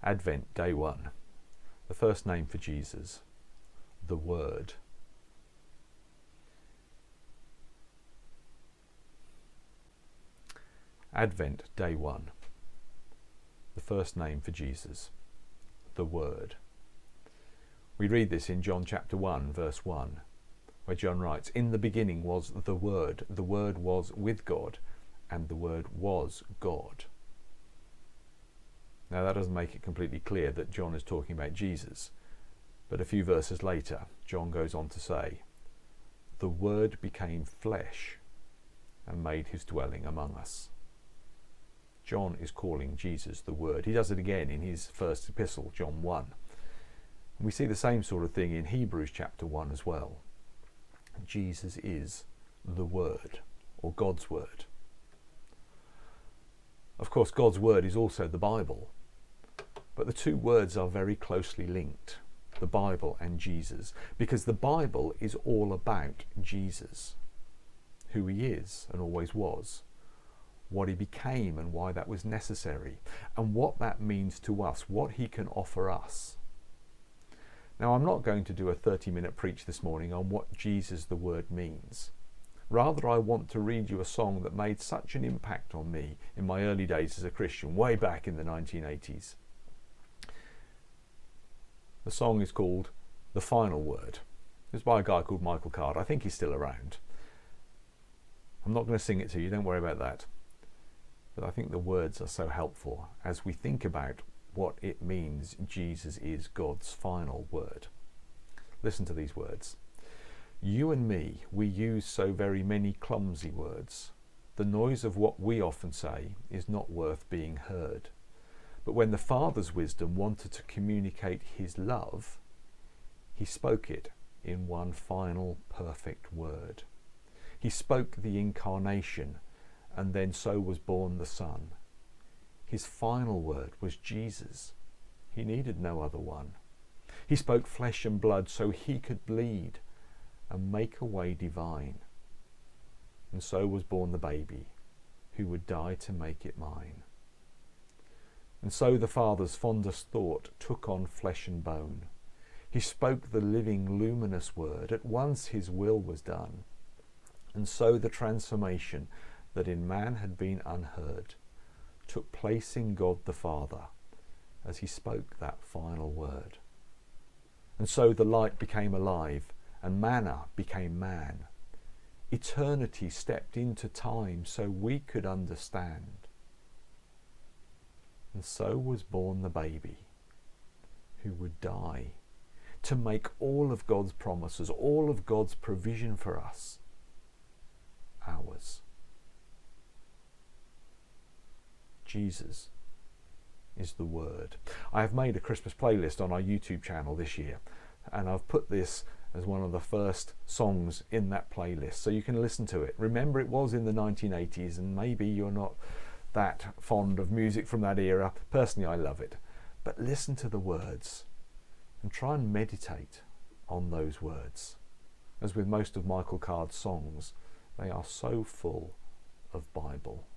Advent, day one. The first name for Jesus, the Word. Advent, day one. The first name for Jesus, the Word. We read this in John chapter 1, verse 1, where John writes, "In the beginning was the Word was with God, and the Word was God." Now that doesn't make it completely clear that John is talking about Jesus, but a few verses later, John goes on to say, "The Word became flesh and made his dwelling among us." John is calling Jesus the Word. He does it again in his first epistle, John 1. And we see the same sort of thing in Hebrews chapter 1 as well. Jesus is the Word, or God's Word. Of course, God's Word is also the Bible, but the two words are very closely linked, the Bible and Jesus, because the Bible is all about Jesus, who he is and always was, what he became and why that was necessary, and what that means to us, what he can offer us. Now, I'm not going to do a 30-minute preach this morning on what Jesus the Word means. Rather, I want to read you a song that made such an impact on me in my early days as a Christian, way back in the 1980s. The song is called The Final Word. It's by a guy called Michael Card. I think he's still around. I'm not going to sing it to you, don't worry about that. But I think the words are so helpful as we think about what it means Jesus is God's final word. Listen to these words. "You and me, we use so very many clumsy words. The noise of what we often say is not worth being heard. But when the Father's wisdom wanted to communicate his love, he spoke it in one final perfect word. He spoke the incarnation, and then so was born the Son. His final word was Jesus. He needed no other one. He spoke flesh and blood so he could bleed and make a way divine. And so was born the baby who would die to make it mine. And so the Father's fondest thought took on flesh and bone. He spoke the living, luminous word. At once his will was done. And so the transformation that in man had been unheard took place in God the Father as he spoke that final word. And so the light became alive and manna became man. Eternity stepped into time so we could understand. And so was born the baby who would die to make all of God's promises, all of God's provision for us, ours. Jesus is the Word. I have made a Christmas playlist on our YouTube channel this year, and I've put this as one of the first songs in that playlist, so you can listen to it. Remember, it was in the 1980s, and maybe you're not that fond of music from that era. Personally, I love it. But listen to the words and try and meditate on those words. As with most of Michael Card's songs, they are so full of Bible.